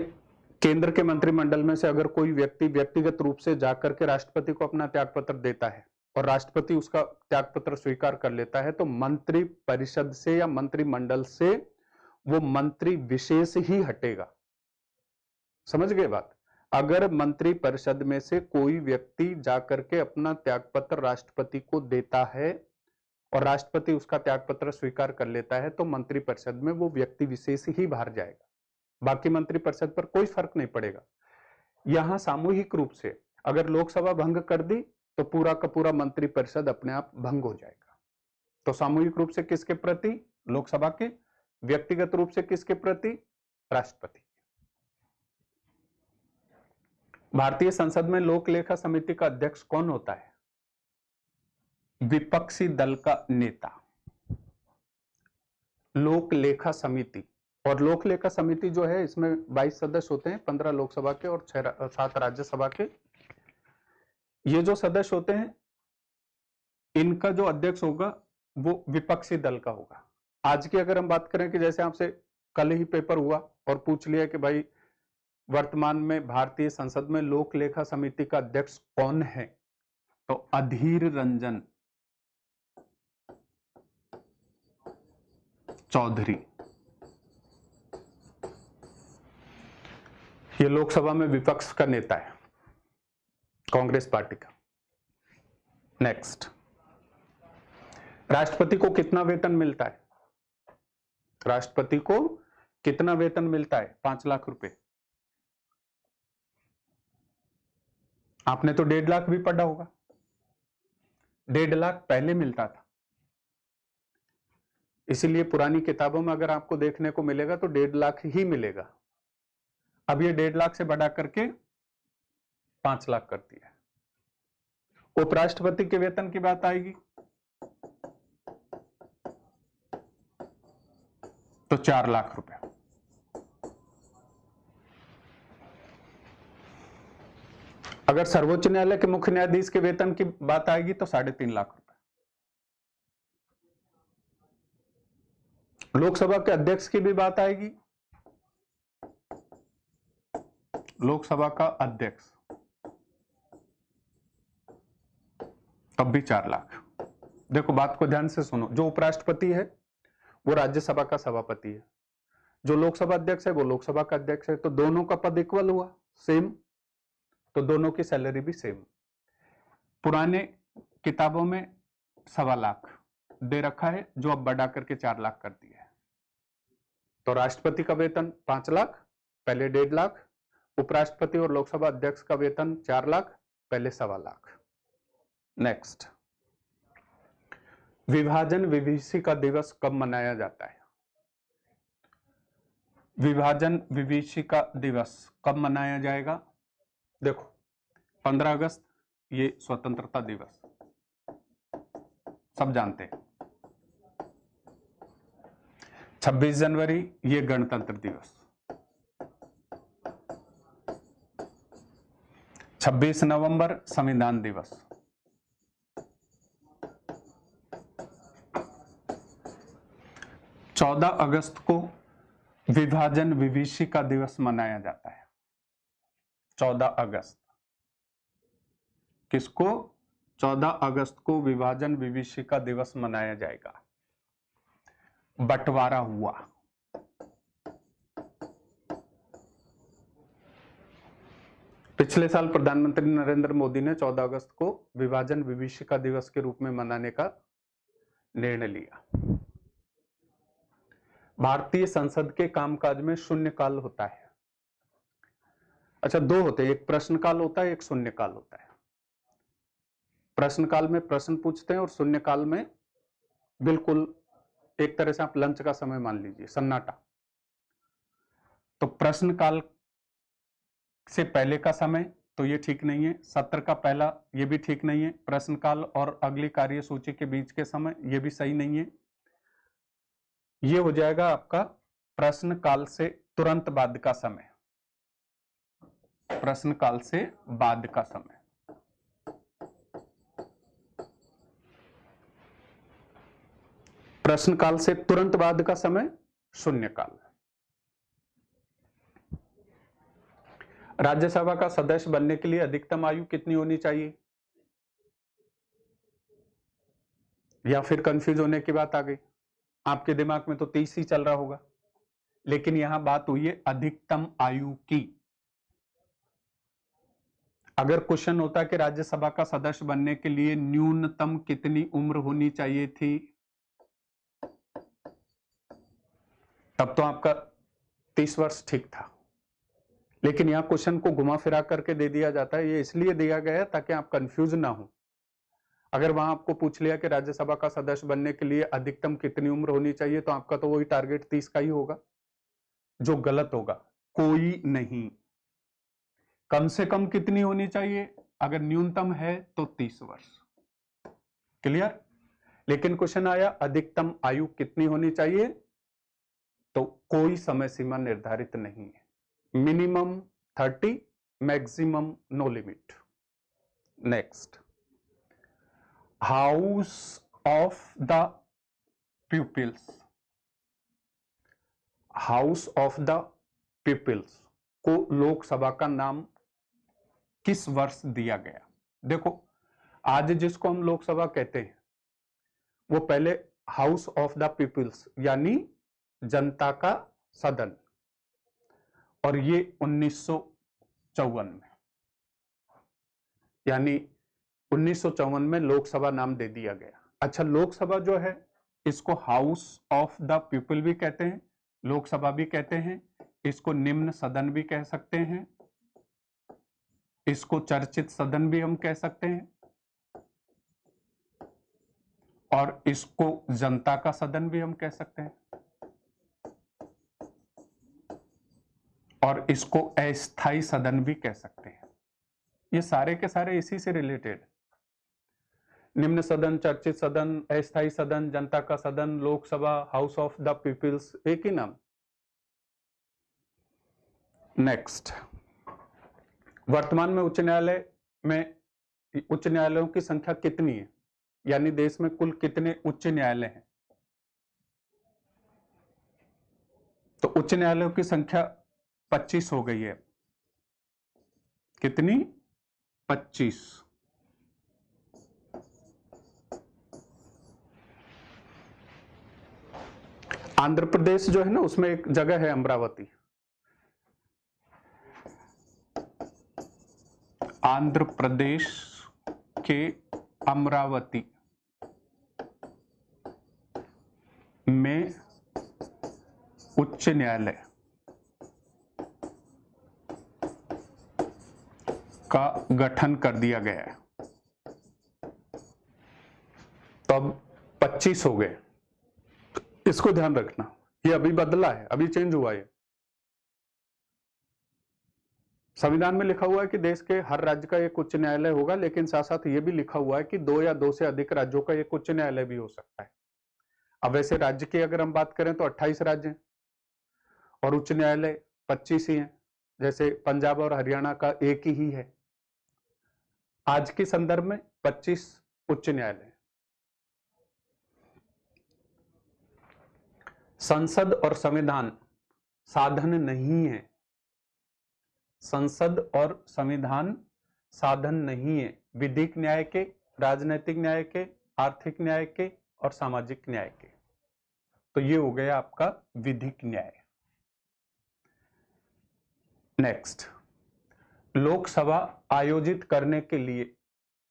केंद्र के मंत्रिमंडल में से अगर कोई व्यक्ति व्यक्तिगत रूप से जाकर के राष्ट्रपति को अपना त्यागपत्र देता है और राष्ट्रपति उसका त्यागपत्र स्वीकार कर लेता है, तो मंत्री परिषद से या मंत्रिमंडल से वो मंत्री विशेष ही हटेगा। समझ गए बात? अगर मंत्री परिषद में से कोई व्यक्ति जाकर के अपना त्यागपत्र राष्ट्रपति को देता है और राष्ट्रपति उसका त्यागपत्र स्वीकार कर लेता है, तो मंत्री परिषद में वो व्यक्ति विशेष ही बाहर जाएगा, बाकी मंत्री परिषद पर कोई फर्क नहीं पड़ेगा। यहां सामूहिक रूप से अगर लोकसभा भंग कर दी तो पूरा का पूरा मंत्री परिषद अपने आप भंग हो जाएगा। तो सामूहिक रूप से किसके प्रति? लोकसभा के। व्यक्तिगत रूप से किसके प्रति? राष्ट्रपति। भारतीय संसद में लोक लेखा समिति का अध्यक्ष कौन होता है? विपक्षी दल का नेता। लोक लेखा समिति, और लोक लेखा समिति जो है इसमें 22 सदस्य होते हैं, 15 लोकसभा के और 7 राज्यसभा के। ये जो सदस्य होते हैं इनका जो अध्यक्ष होगा वो विपक्षी दल का होगा। आज की अगर हम बात करें कि जैसे आपसे कल ही पेपर हुआ और पूछ लिया कि भाई वर्तमान में भारतीय संसद में लोक लेखा समिति का अध्यक्ष कौन है, तो अधीर रंजन चौधरी। ये लोकसभा में विपक्ष का नेता है, कांग्रेस पार्टी का। नेक्स्ट, राष्ट्रपति को कितना वेतन मिलता है? राष्ट्रपति को कितना वेतन मिलता है? 5 लाख रुपए। आपने तो 1.5 लाख भी पढ़ा होगा। 1.5 लाख पहले मिलता था, इसीलिए पुरानी किताबों में अगर आपको देखने को मिलेगा तो 1.5 लाख ही मिलेगा। अब ये 1.5 लाख से बढ़ा करके 5 लाख कर दिया। उपराष्ट्रपति के वेतन की बात आएगी तो 4 लाख रुपए। अगर सर्वोच्च न्यायालय के मुख्य न्यायाधीश के वेतन की बात आएगी तो 3.5 लाख रुपए। लोकसभा के अध्यक्ष की भी बात आएगी, लोकसभा का अध्यक्ष तब भी 4 लाख। देखो बात को ध्यान से सुनो, जो उपराष्ट्रपति है वो राज्यसभा का सभापति है, जो लोकसभा अध्यक्ष है वो लोकसभा का अध्यक्ष है, तो दोनों का पद इक्वल हुआ, सेम, तो दोनों की सैलरी भी सेम। पुराने किताबों में 1.25 लाख दे रखा है, जो अब बढ़ा करके 4 लाख कर दिया है। तो राष्ट्रपति का वेतन 5 लाख, पहले 1.5 लाख, उपराष्ट्रपति और लोकसभा अध्यक्ष का वेतन 4 लाख, पहले 1.25 लाख। नेक्स्ट, विभाजन विभीषिका दिवस कब मनाया जाता है? विभाजन विभीषिका दिवस कब मनाया जाएगा? देखो 15 अगस्त ये स्वतंत्रता दिवस, सब जानते हैं। 26 जनवरी ये गणतंत्र दिवस, 26 नवंबर संविधान दिवस, 14 अगस्त को विभाजन विभीषिका दिवस मनाया जाता है। 14 अगस्त किसको? 14 अगस्त को विभाजन विभीषिका दिवस मनाया जाएगा। बंटवारा हुआ, पिछले साल प्रधानमंत्री नरेंद्र मोदी ने 14 अगस्त को विभाजन विभीषिका दिवस के रूप में मनाने का निर्णय लिया। भारतीय संसद के कामकाज में शून्यकाल होता है। अच्छा, 2 होते हैं, एक प्रश्नकाल होता है, एक शून्यकाल होता है। प्रश्नकाल में प्रश्न पूछते हैं और शून्यकाल में बिल्कुल एक तरह से आप लंच का समय मान लीजिए, सन्नाटा। तो प्रश्नकाल से पहले का समय तो ये ठीक नहीं है, सत्र का पहला ये भी ठीक नहीं है, प्रश्नकाल और अगली कार्यसूची के बीच के समय ये भी सही नहीं है। ये हो जाएगा आपका प्रश्नकाल से तुरंत बाद का समय, प्रश्नकाल से बाद का समय। प्रश्नकाल से तुरंत बाद का समय शून्यकाल। राज्यसभा का सदस्य बनने के लिए अधिकतम आयु कितनी होनी चाहिए? या फिर कंफ्यूज होने की बात आ गई? आपके दिमाग में तो 30 ही चल रहा होगा, लेकिन यहां बात हुई है अधिकतम आयु की। अगर क्वेश्चन होता कि राज्यसभा का सदस्य बनने के लिए न्यूनतम कितनी उम्र होनी चाहिए थी, तब तो आपका 30 वर्ष ठीक था। लेकिन यहां क्वेश्चन को घुमा फिरा करके दे दिया जाता है, ये इसलिए दिया गया है ताकि आप कंफ्यूज ना हो। अगर वहां आपको पूछ लिया कि राज्यसभा का सदस्य बनने के लिए अधिकतम कितनी उम्र होनी चाहिए, तो आपका तो वही टारगेट 30 का ही होगा, जो गलत होगा। कोई नहीं, कम से कम कितनी होनी चाहिए? अगर न्यूनतम है तो 30 वर्ष। क्लियर? लेकिन क्वेश्चन आया अधिकतम आयु कितनी होनी चाहिए, तो कोई समय सीमा निर्धारित नहीं है। Minimum 30, maximum no limit. Next, house of the peoples, house of the peoples को लोकसभा का नाम किस वर्ष दिया गया? देखो, आज जिसको हम लोकसभा कहते हैं वो पहले हाउस ऑफ द पीपल्स यानी जनता का सदन, और ये 1954 में, यानी 1954 में लोकसभा नाम दे दिया गया। अच्छा, लोकसभा जो है इसको हाउस ऑफ द पीपल भी कहते हैं, लोकसभा भी कहते हैं, इसको निम्न सदन भी कह सकते हैं, इसको चर्चित सदन भी हम कह सकते हैं, और इसको जनता का सदन भी हम कह सकते हैं, और इसको अस्थाई सदन भी कह सकते हैं। ये सारे के सारे इसी से रिलेटेड, निम्न सदन, चर्चित सदन, अस्थाई सदन, जनता का सदन, Lok Sabha, house of the peoples, एक ही नाम। नेक्स्ट, वर्तमान में उच्च न्यायालयों की संख्या कितनी है, यानी देश में कुल कितने उच्च न्यायालय हैं? तो उच्च न्यायालयों की संख्या 25 हो गई है। कितनी? 25। आंध्र प्रदेश जो है ना, उसमें एक जगह है अमरावती। आंध्र प्रदेश के अमरावती में उच्च न्यायालय का गठन कर दिया गया है। तो अब 25 हो गए, इसको ध्यान रखना, ये अभी बदला है, अभी चेंज हुआ है। संविधान में लिखा हुआ है कि देश के हर राज्य का एक उच्च न्यायालय होगा, लेकिन साथ साथ ये भी लिखा हुआ है कि 2 या 2 से अधिक राज्यों का एक उच्च न्यायालय भी हो सकता है। अब वैसे राज्य की अगर हम बात करें तो 28 राज्य हैं और उच्च न्यायालय 25 ही हैं, जैसे पंजाब और हरियाणा का एक ही है। आज के संदर्भ में 25 उच्च न्यायालय। संसद और संविधान साधन नहीं है, संसद और संविधान साधन नहीं है विधिक न्याय के, राजनीतिक न्याय के, आर्थिक न्याय के और सामाजिक न्याय के। तो ये हो गया आपका विधिक न्याय। नेक्स्ट, लोकसभा आयोजित करने के लिए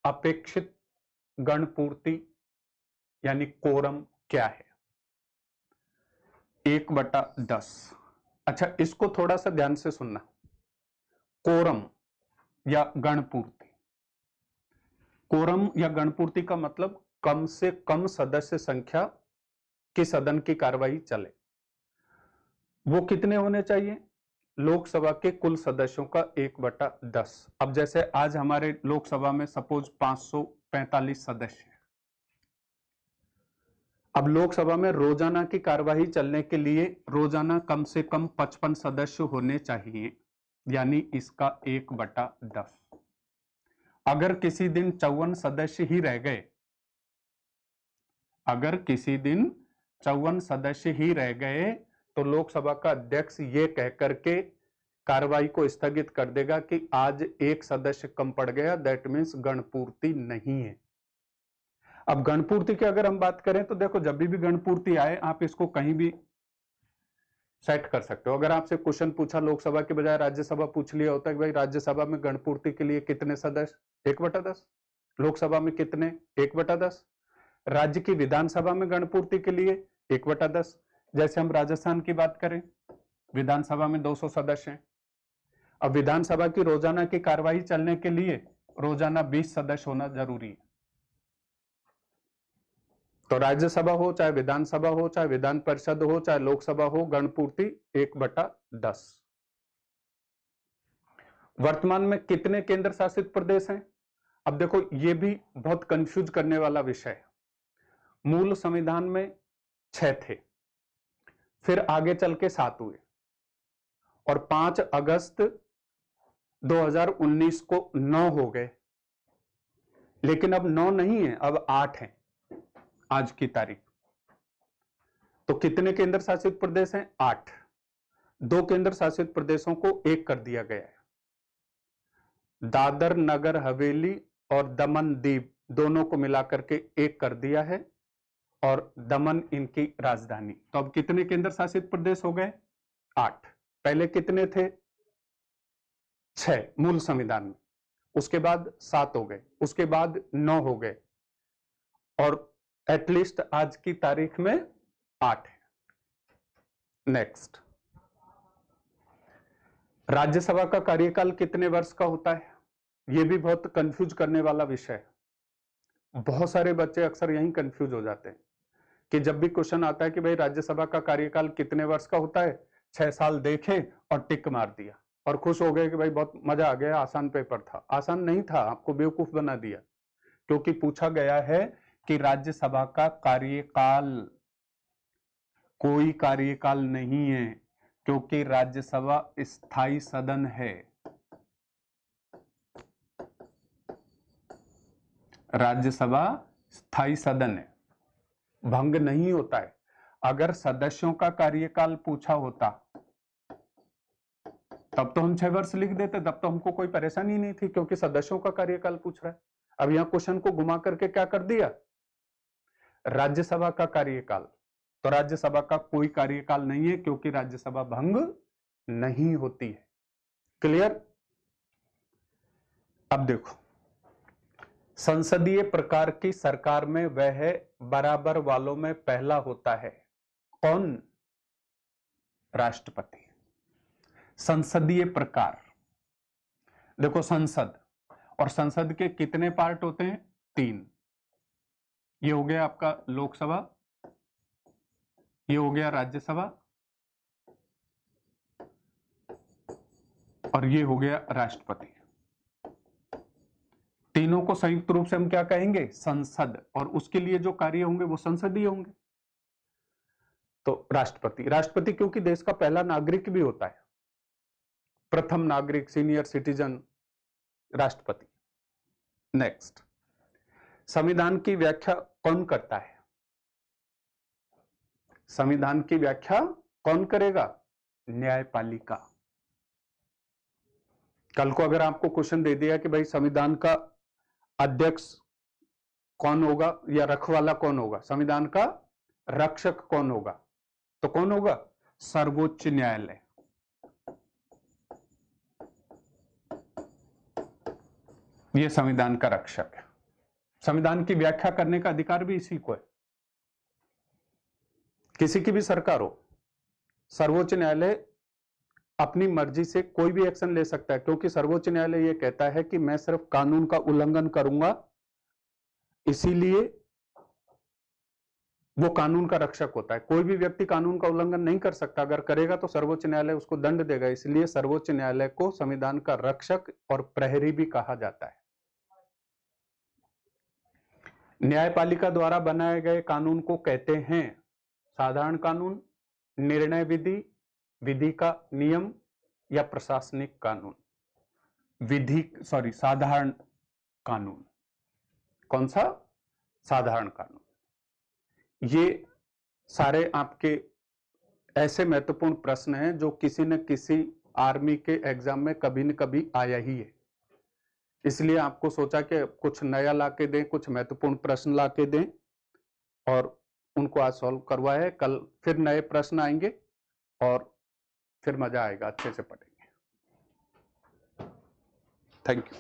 अपेक्षित गणपूर्ति यानी कोरम क्या है? 1/10। अच्छा, इसको थोड़ा सा ध्यान से सुनना। कोरम या गणपूर्ति, कोरम या गणपूर्ति का मतलब कम से कम सदस्य संख्या की सदन की कार्रवाई चले। वो कितने होने चाहिए? लोकसभा के कुल सदस्यों का 1/10। अब जैसे आज हमारे लोकसभा में सपोज 545 सदस्य हैं। अब लोकसभा में रोजाना की कार्यवाही चलने के लिए रोजाना कम से कम 55 सदस्य होने चाहिए, यानी इसका 1/10। अगर किसी दिन 54 सदस्य ही रह गए, अगर किसी दिन 54 सदस्य ही रह गए तो लोकसभा का अध्यक्ष ये कह करके कार्रवाई को स्थगित कर देगा कि आज एक सदस्य कम पड़ गया, दैट मीन्स गणपूर्ति नहीं है। अब गणपूर्ति की अगर हम बात करें तो देखो, जब भी गणपूर्ति आए आप इसको कहीं भी सेट कर सकते हो। अगर आपसे क्वेश्चन पूछा लोकसभा के बजाय राज्यसभा पूछ लिया होता है कि भाई राज्यसभा में गणपूर्ति के लिए कितने सदस्य, 1/10। लोकसभा में कितने, 1/10। राज्य की विधानसभा में गणपूर्ति के लिए 1/10। जैसे हम राजस्थान की बात करें, विधानसभा में 200 सदस्य हैं। अब विधानसभा की रोजाना की कार्यवाही चलने के लिए रोजाना 20 सदस्य होना जरूरी है। तो राज्यसभा हो, चाहे विधानसभा हो, चाहे विधान परिषद हो, चाहे लोकसभा हो, गणपूर्ति 1/10। वर्तमान में कितने केंद्र शासित प्रदेश हैं? अब देखो, ये भी बहुत कंफ्यूज करने वाला विषय है। मूल संविधान में 6 थे, फिर आगे चल के 7 हुए और 5 अगस्त 2019 को 9 हो गए। लेकिन अब 9 नहीं है, अब 8 हैं आज की तारीख। तो कितने केंद्र शासित प्रदेश हैं? 8। 2 केंद्र शासित प्रदेशों को एक कर दिया गया है। दादर नगर हवेली और दमन दीव दोनों को मिलाकर के एक कर दिया है और दमन इनकी राजधानी। तो अब कितने केंद्र शासित प्रदेश हो गए? 8। पहले कितने थे? 6 मूल संविधान में, उसके बाद 7 हो गए, उसके बाद 9 हो गए और एटलीस्ट आज की तारीख में 8 है। नेक्स्ट, राज्यसभा का कार्यकाल कितने वर्ष का होता है? यह भी बहुत कंफ्यूज करने वाला विषय है। बहुत सारे बच्चे अक्सर यहीं कंफ्यूज हो जाते हैं कि जब भी क्वेश्चन आता है कि भाई राज्यसभा का कार्यकाल कितने वर्ष का होता है, 6 साल देखे और टिक मार दिया और खुश हो गए कि भाई बहुत मजा आ गया, आसान पेपर था। आसान नहीं था, आपको बेवकूफ बना दिया, क्योंकि पूछा गया है कि राज्यसभा का कार्यकाल, कोई कार्यकाल नहीं है, क्योंकि राज्यसभा स्थायी सदन है। राज्यसभा स्थायी सदन है, भंग नहीं होता है। अगर सदस्यों का कार्यकाल पूछा होता तब तो हम 6 वर्ष लिख देते, तब तो हमको कोई परेशानी नहीं थी, क्योंकि सदस्यों का कार्यकाल पूछ रहा है। अब यहां क्वेश्चन को घुमा करके क्या कर दिया, राज्यसभा का कार्यकाल। तो राज्यसभा का कोई कार्यकाल नहीं है, क्योंकि राज्यसभा भंग नहीं होती है। क्लियर? अब देखो, संसदीय प्रकार की सरकार में वह बराबर वालों में पहला होता है। कौन? राष्ट्रपति। संसदीय प्रकार, देखो संसद, और संसद के कितने पार्ट होते हैं? 3। ये हो गया आपका लोकसभा, ये हो गया राज्यसभा, और ये हो गया राष्ट्रपति। तीनों को संयुक्त रूप से हम क्या कहेंगे? संसद। और उसके लिए जो कार्य होंगे वो संसदीय होंगे। तो राष्ट्रपति, राष्ट्रपति क्योंकि देश का पहला नागरिक भी होता है, प्रथम नागरिक, सीनियर सिटीजन, राष्ट्रपति। नेक्स्ट, संविधान की व्याख्या कौन करता है? संविधान की व्याख्या कौन करेगा? न्यायपालिका। कल को अगर आपको क्वेश्चन दे दिया कि भाई संविधान का अध्यक्ष कौन होगा या रखवाला कौन होगा, संविधान का रक्षक कौन होगा, तो कौन होगा? सर्वोच्च न्यायालय। यह संविधान का रक्षक है। संविधान की व्याख्या करने का अधिकार भी इसी को है। किसी की भी सरकार हो, सर्वोच्च न्यायालय अपनी मर्जी से कोई भी एक्शन ले सकता है, क्योंकि सर्वोच्च न्यायालय यह कहता है कि मैं सिर्फ कानून का उल्लंघन करूंगा, इसीलिए वो कानून का रक्षक होता है। कोई भी व्यक्ति कानून का उल्लंघन नहीं कर सकता, अगर करेगा तो सर्वोच्च न्यायालय उसको दंड देगा। इसलिए सर्वोच्च न्यायालय को संविधान का रक्षक और प्रहरी भी कहा जाता है। न्यायपालिका द्वारा बनाए गए कानून को कहते हैं साधारण कानून, निर्णय विधि, विधि का नियम या प्रशासनिक कानून। साधारण कानून। कौन सा? साधारण कानून। ये सारे आपके ऐसे महत्वपूर्ण प्रश्न हैं जो किसी न किसी आर्मी के एग्जाम में कभी न कभी आया ही है। इसलिए आपको सोचा कि कुछ नया ला के दें, कुछ महत्वपूर्ण प्रश्न ला के दें, और उनको आज सॉल्व करवाए। कल फिर नए प्रश्न आएंगे और फिर मजा आएगा, अच्छे से पढ़ेंगे। Thank you.